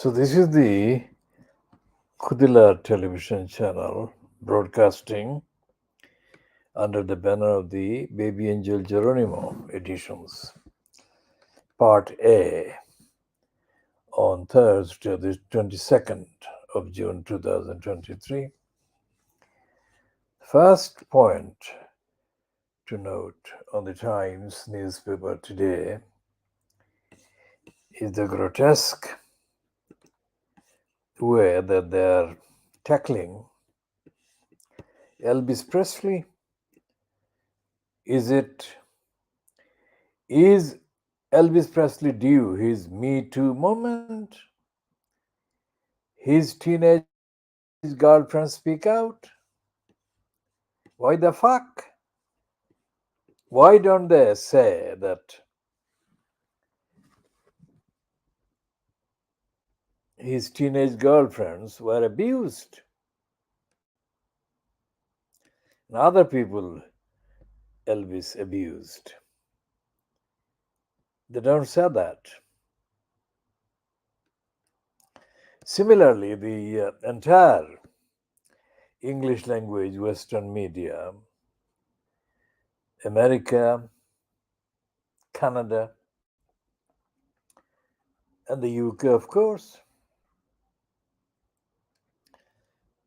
So this is the KhoodeelaarTV television channel broadcasting under the banner of the Baby Angel Geronimo editions, Part A, on Thursday, the 22nd of June 2023. First point to note on the Times newspaper today is the grotesque way that they are tackling Elvis Presley. Is Elvis Presley due his Me Too moment? His teenage girlfriend speak out? Why the fuck? Why don't they say that his teenage girlfriends were abused and other people Elvis abused? They don't say that. Similarly, the entire English language Western media, America, Canada, and the UK, of course,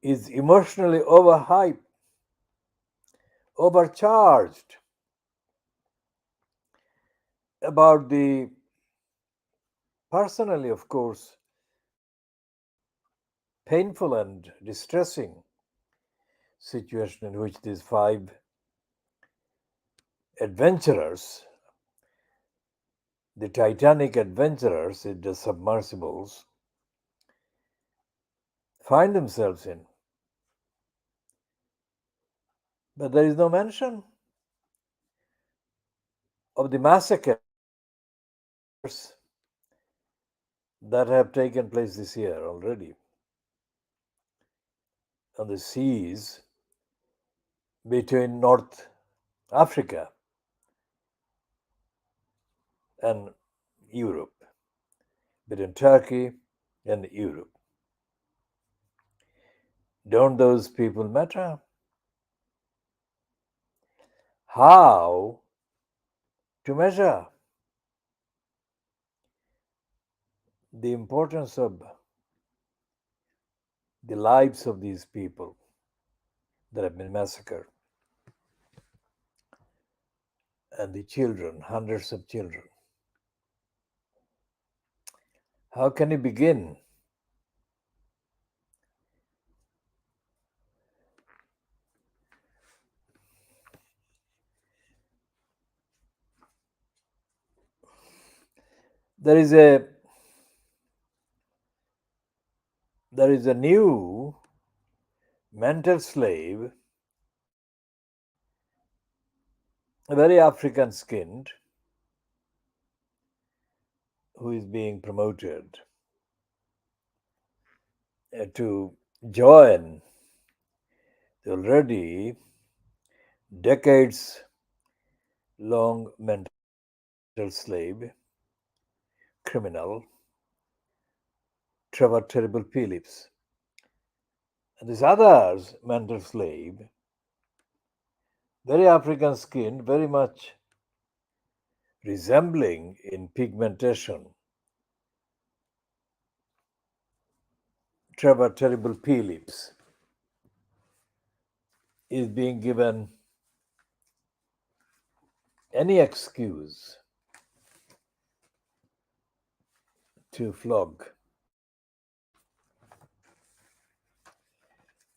is emotionally overhyped, overcharged about the personally, of course, painful and distressing situation in which these five adventurers, the Titanic adventurers in the submersibles, find themselves in. But there is no mention of the massacres that have taken place this year already on the seas between North Africa and Europe, between Turkey and Europe. Don't those people matter? How to measure the importance of the lives of these people that have been massacred and the children, hundreds of children? How can you begin? There is a new mental slave, very African skinned, who is being promoted to join the already decades long mental slave criminal Trevor Terrible Phillips. And this other mental slave, very African skinned, very much resembling in pigmentation Trevor Terrible Phillips, is being given any excuse to flog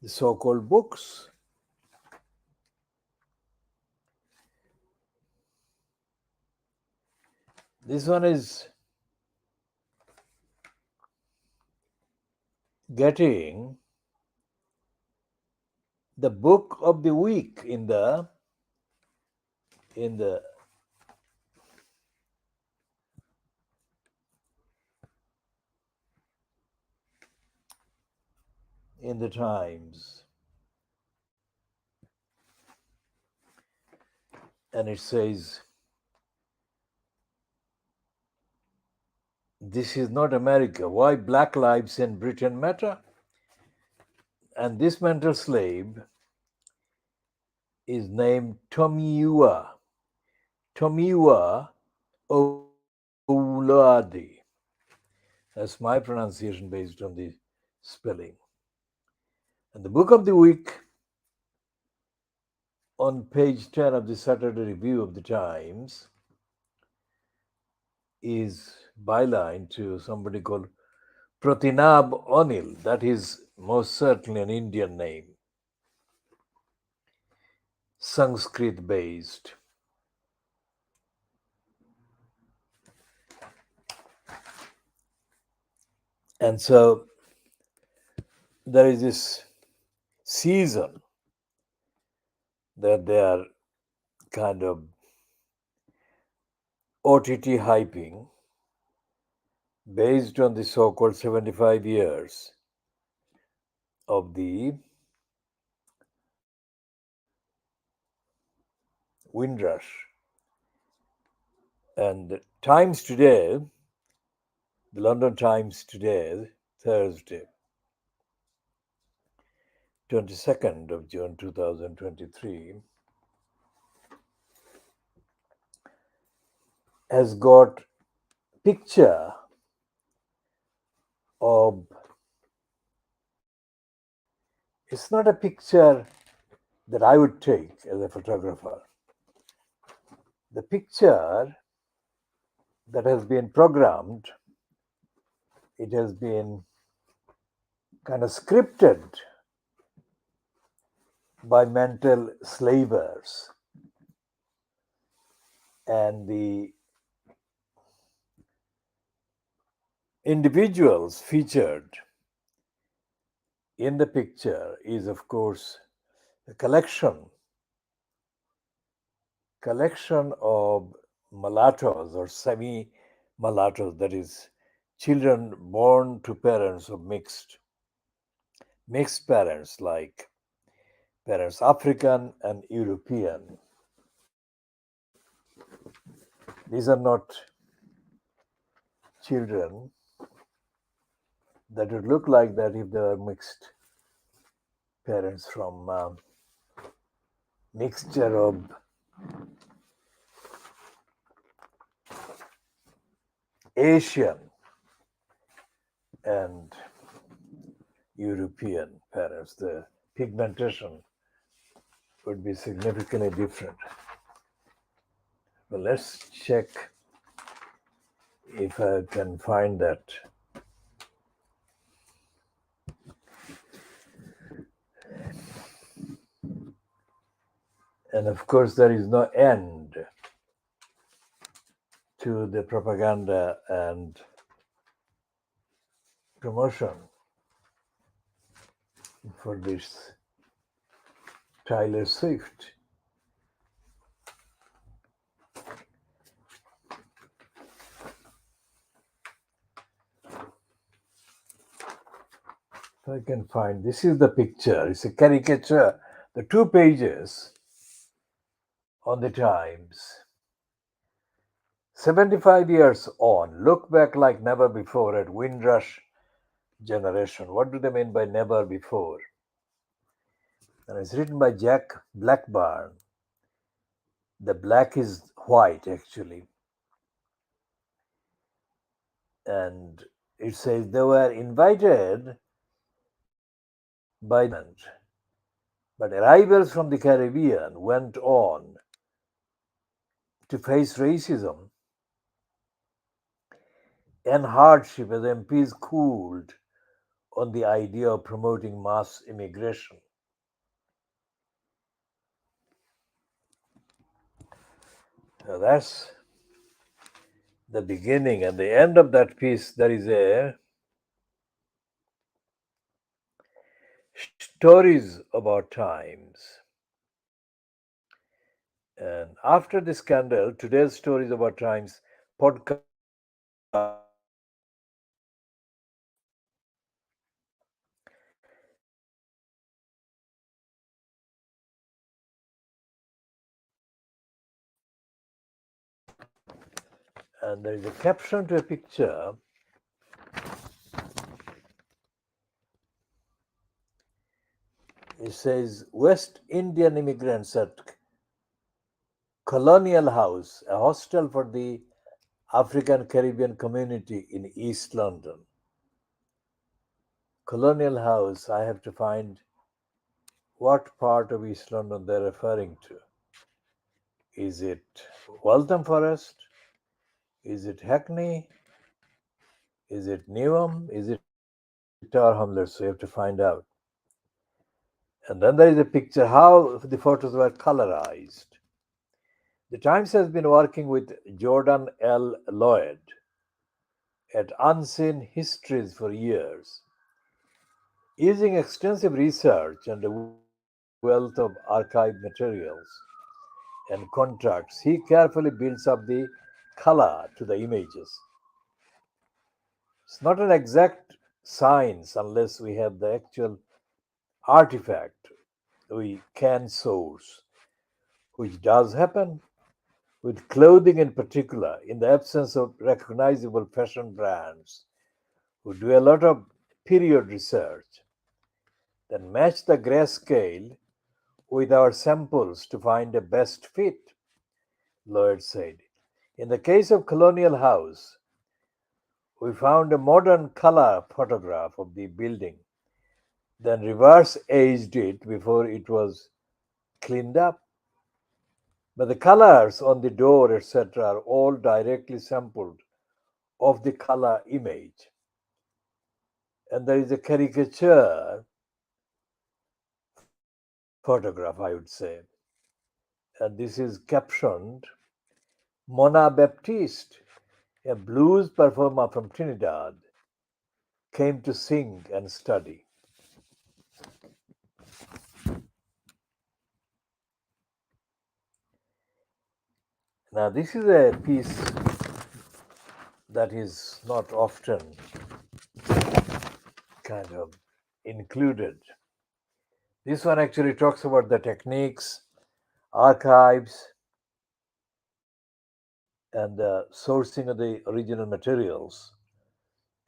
the so-called books. This one is getting the book of the week in the Times, and it says This is not America. Why black lives in Britain matter? And this mental slave is named Tomiwa Ouladi. That's my pronunciation based on the spelling. And the book of the week on page 10 of the Saturday Review of the Times is byline to somebody called Pratinab Onil. That is most certainly an Indian name, Sanskrit based. And so there is this season that they are kind of OTT hyping based on the so called 75 years of the Windrush. And Times today, the London Times today, Thursday, 22nd of June 2023, has got picture of, it's not a picture that I would take as a photographer. The picture that has been programmed, it has been kind of scripted by mental slavers. And the individuals featured in the picture is, of course, a collection of mulattoes or semi mulattoes, that is, children born to parents of mixed parents, like parents African and European. These are not children that would look like that if they were mixed parents from mixture of Asian and European parents. The pigmentation would be significantly different. Well, let's check if I can find that. And of course, there is no end to the propaganda and promotion for this Taylor Swift. If I can find, this is the picture. It's a caricature. The 2 pages on the Times. 75 years on, look back like never before at Windrush generation. What do they mean by never before? And it's written by Jack Blackburn. The black is white, actually. And it says they were invited by the but arrivals from the Caribbean went on to face racism and hardship as MPs cooled on the idea of promoting mass immigration. Now that's the beginning. At the end of that piece, there is a stories about times. And after the scandal, today's Stories About Times podcast and there is a caption to a picture It says West Indian immigrants at Colonial House, a hostel for the African Caribbean community in East London. Colonial House, I have to find what part of East London they're referring to. Is it Waltham Forest? Is it Hackney? Is it Newham? Is it Tower Hamlets? So you have to find out. And then there is a picture how the photos were colorized. The Times has been working with Jordan L. Lloyd at Unseen Histories for years. Using extensive research and a wealth of archive materials and contracts, he carefully builds up the color to the images. It's not an exact science unless we have the actual artifact we can source, which does happen with clothing in particular, in the absence of recognizable fashion brands who do a lot of period research, then match the grayscale with our samples to find a best fit, Lloyd said. In the case of Colonial House, we found a modern color photograph of the building, then reverse aged it before it was cleaned up. But the colors on the door, etc., are all directly sampled of the color image. And there is a caricature photograph, I would say. And this is captioned Mona Baptiste, a blues performer from Trinidad, came to sing and study. Now, this is a piece that is not often kind of included. This one actually talks about the techniques, archives, and the sourcing of the original materials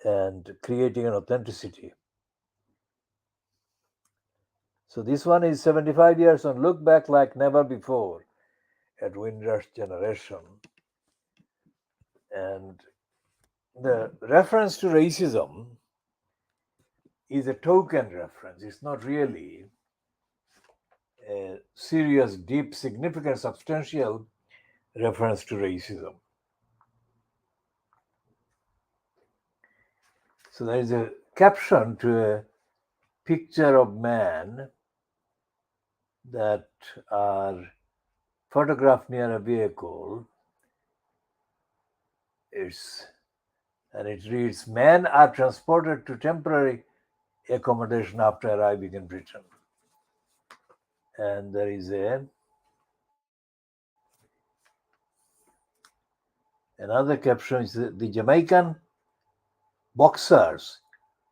and creating an authenticity. So this one is 75 years on Look Back Like Never Before at Windrush Generation. And the reference to racism is a token reference. It's not really a serious, deep, significant, substantial reference to racism. So there is a caption to a picture of man that are photographed near a vehicle. And it reads, "Men are transported to temporary accommodation after arriving in Britain." And there is another caption is the Jamaican boxers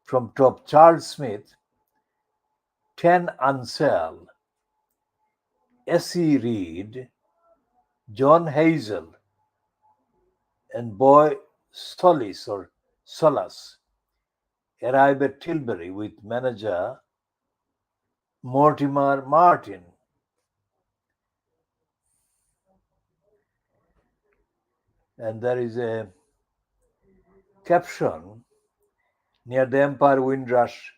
from top Charles Smith, 10 Ansel, S.E. Reed, John Hazel, and Boy Solas arrive at Tilbury with manager Mortimer Martin. And there is a caption near the Empire Windrush,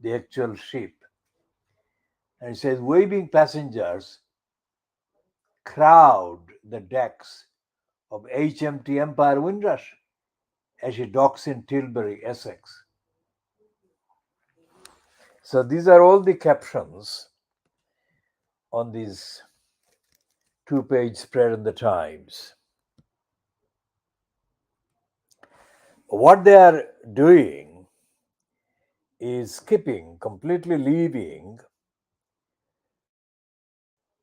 the actual ship. And it says, waving passengers crowd the decks of HMT Empire Windrush as she docks in Tilbury, Essex. So these are all the captions on this two-page spread in the Times. What they are doing is skipping, completely leaving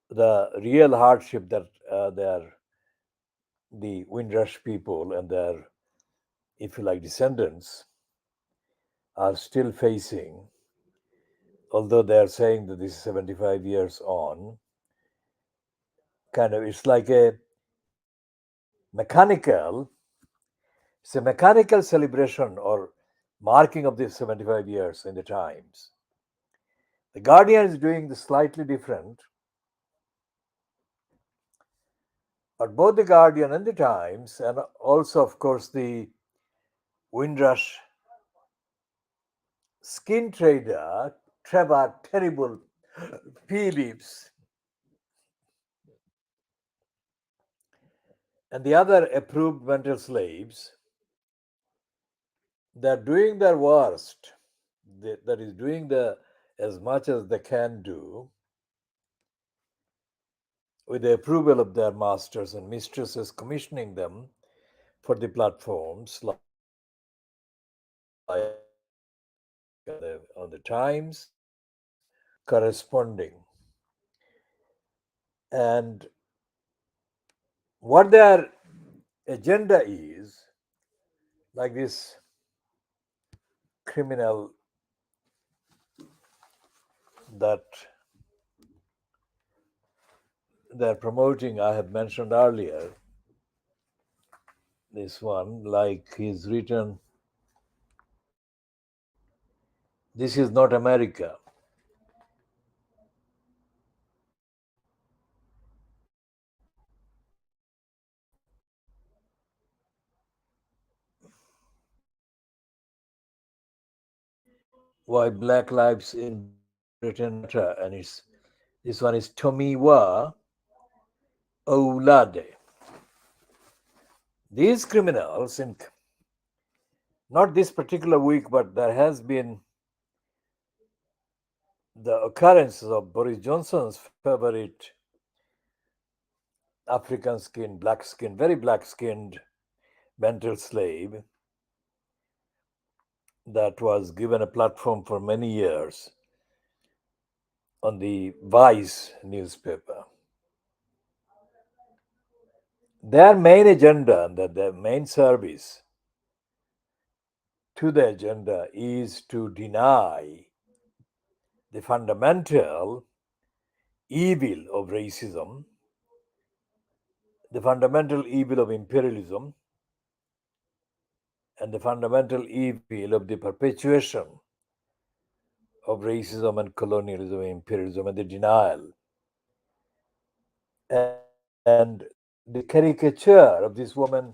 the real hardship that the Windrush people and their, if you like, descendants are still facing, although they are saying that this is 75 years on. Kind of, it's like a mechanical, it's a mechanical celebration or marking of the 75 years in the Times. The Guardian is doing the slightly different, but both the Guardian and the Times, and also, of course, the Windrush skin trader Trevor Terrible Phillips and the other approved mental slaves, they're doing their worst. That is doing the as much as they can do with the approval of their masters and mistresses, commissioning them for the platforms like on the Times, corresponding. And what their agenda is, like this criminal that they're promoting, I have mentioned earlier, this one, like he's written, this is not America. Why Black Lives in Britain Matter, and this one is Tomiwa Oulade. These criminals, in not this particular week, but there has been the occurrences of Boris Johnson's favorite African skinned, black skinned, very black skinned mental slave that was given a platform for many years on the Vice newspaper. Their main agenda, their main service to the agenda is to deny the fundamental evil of racism, the fundamental evil of imperialism, and the fundamental evil of the perpetuation of racism and colonialism and imperialism and the denial. And the caricature of this woman,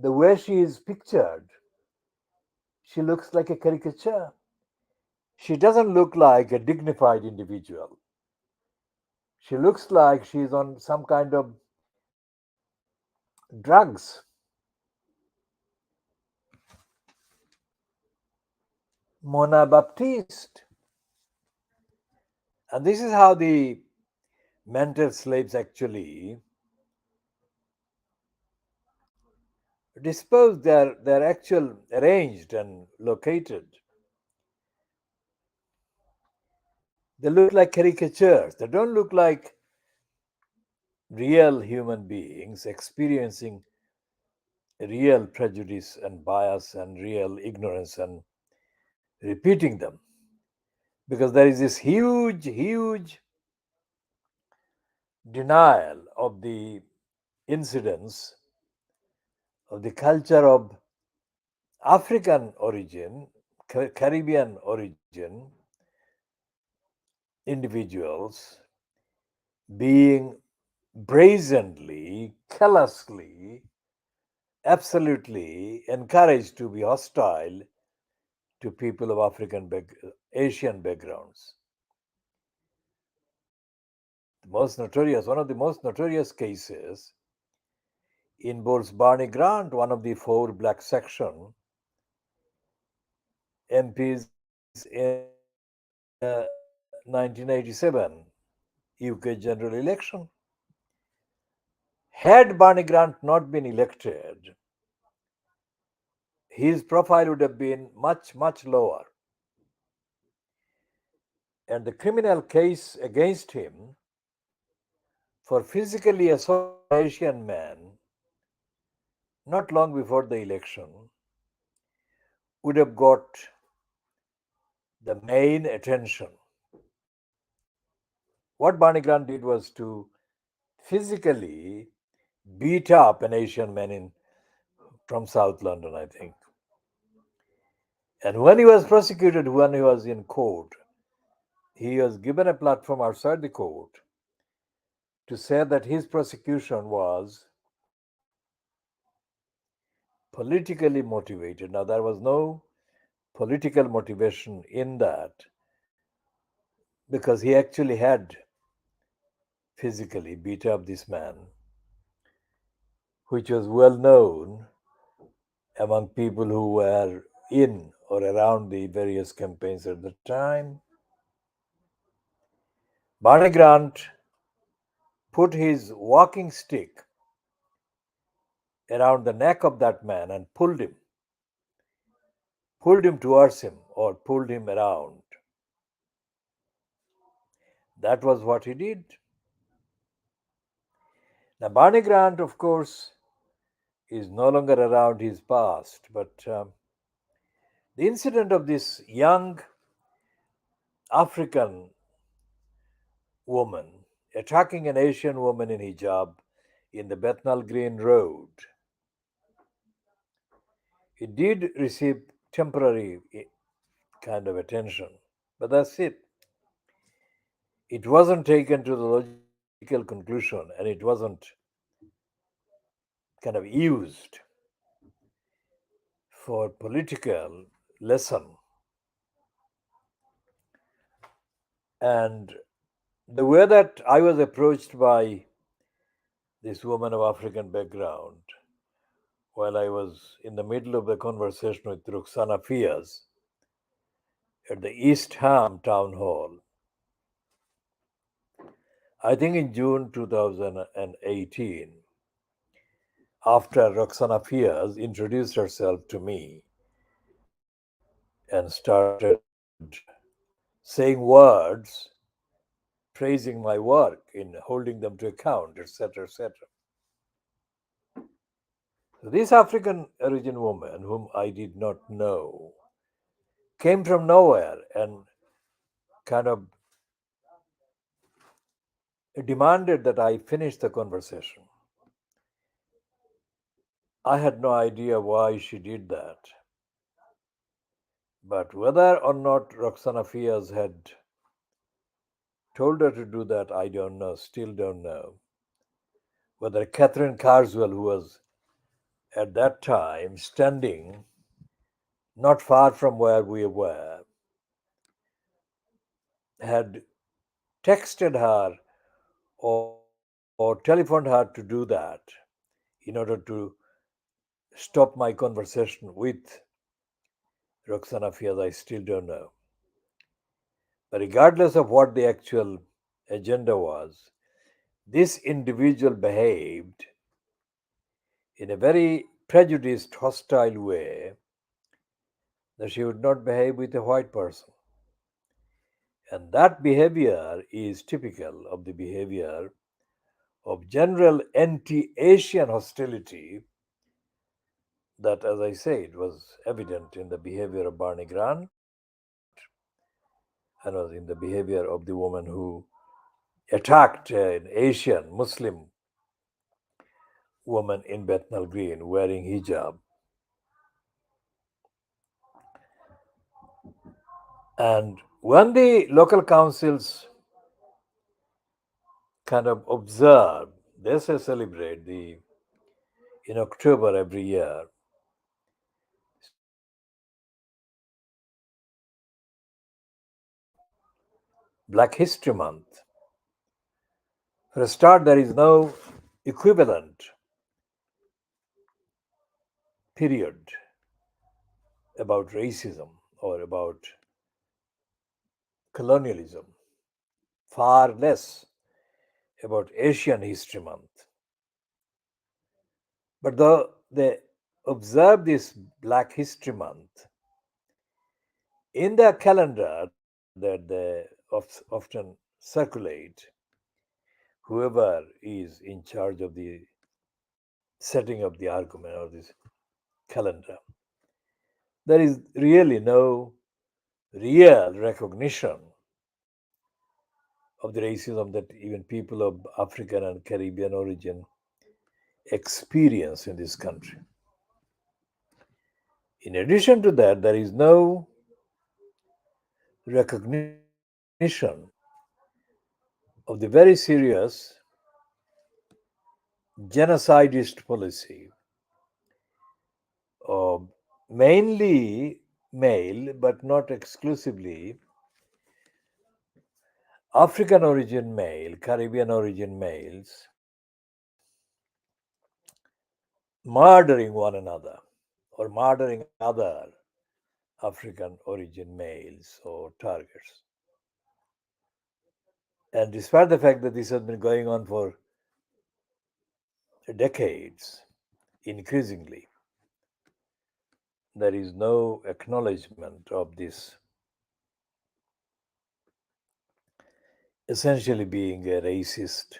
the way she is pictured, she looks like a caricature. She doesn't look like a dignified individual. She looks like she's on some kind of drugs. Mona Baptiste. And this is how the mental slaves actually dispose their actual arranged and located. They look like caricatures. They don't look like real human beings experiencing real prejudice and bias and real ignorance and repeating them. Because there is this huge denial of the incidents of the culture of African origin, Caribbean origin individuals being brazenly, callously, absolutely encouraged to be hostile to people of Asian backgrounds. One of the most notorious cases involves Barney Grant, one of the four black section MPs in 1987 UK general election. Had Barney Grant not been elected, his profile would have been much lower. And the criminal case against him for physically assaulting an Asian man not long before the election would have got the main attention. What Barney Grant did was to physically beat up an Asian man from South London, I think. And when he was prosecuted, when he was in court, he was given a platform outside the court to say that his prosecution was politically motivated. Now, there was no political motivation in that because he actually had physically beat up this man, which was well known among people who were in or around the various campaigns at the time. Barney Grant put his walking stick around the neck of that man and pulled him towards him or pulled him around. That was what he did. Now, Barney Grant, of course, is no longer around his past, but the incident of this young African woman attacking an Asian woman in hijab in the Bethnal Green Road, it did receive temporary kind of attention, but that's it. It wasn't taken to the logical conclusion and it wasn't kind of used for political lesson. And the way that I was approached by this woman of African background while I was in the middle of the conversation with Ruxana Fias at the East Ham Town Hall, I think in June 2018, after Roxana Fias introduced herself to me and started saying words praising my work in holding them to account, etc., etc. So this African origin woman, whom I did not know, came from nowhere and kind of demanded that I finish the conversation. I had no idea why she did that. But whether or not Roxana Fias had told her to do that, I don't know, still don't know. Whether Catherine Carswell, who was at that time standing not far from where we were, had texted her or telephoned her to do that in order to stop my conversation with Roxana Fias, I still don't know. But regardless of what the actual agenda was, this individual behaved in a very prejudiced, hostile way that she would not behave with a white person. And that behavior is typical of the behavior of general anti Asian hostility that, as I said, was evident in the behavior of Barney Grant and was in the behavior of the woman who attacked an Asian Muslim woman in Bethnal Green wearing hijab. And when the local councils kind of observe, they say celebrate the in October every year, Black History Month. For a start, there is no equivalent period about racism or about colonialism, far less about Asian History Month. But though they observe this Black History Month, in their calendar that they often circulate, whoever is in charge of the setting up the argument or this calendar, there is really no real recognition of the racism that even people of African and Caribbean origin experience in this country. In addition to that, there is no recognition of the very serious genocidist policy of mainly male, but not exclusively African origin male, Caribbean origin males murdering one another or murdering other African origin males or targets. And despite the fact that this has been going on for decades, increasingly, there is no acknowledgement of this essentially being a racist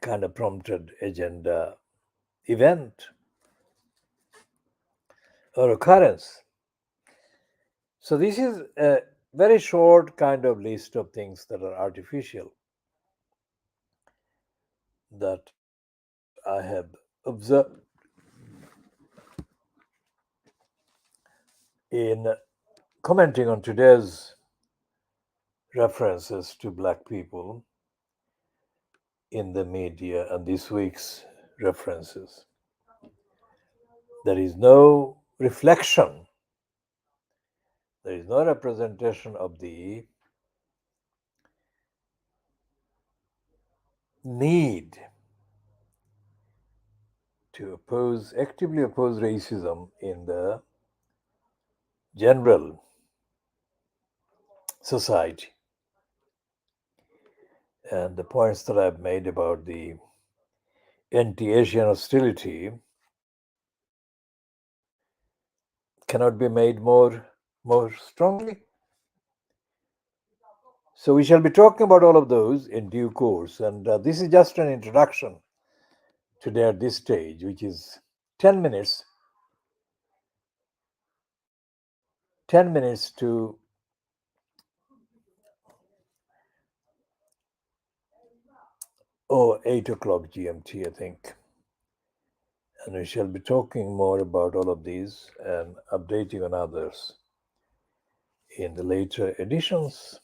kind of prompted agenda event or occurrence. So, this is a very short kind of list of things that are artificial that I have observed in commenting on today's references to black people in the media and this week's references. There is no reflection, there is no representation of the need to actively oppose racism in the general society. And the points that I've made about the anti-Asian hostility cannot be made more strongly. So we shall be talking about all of those in due course, and this is just an introduction today at this stage, which is 10 minutes 10 minutes to 8 o'clock GMT, I think. And we shall be talking more about all of these and updating on others in the later editions.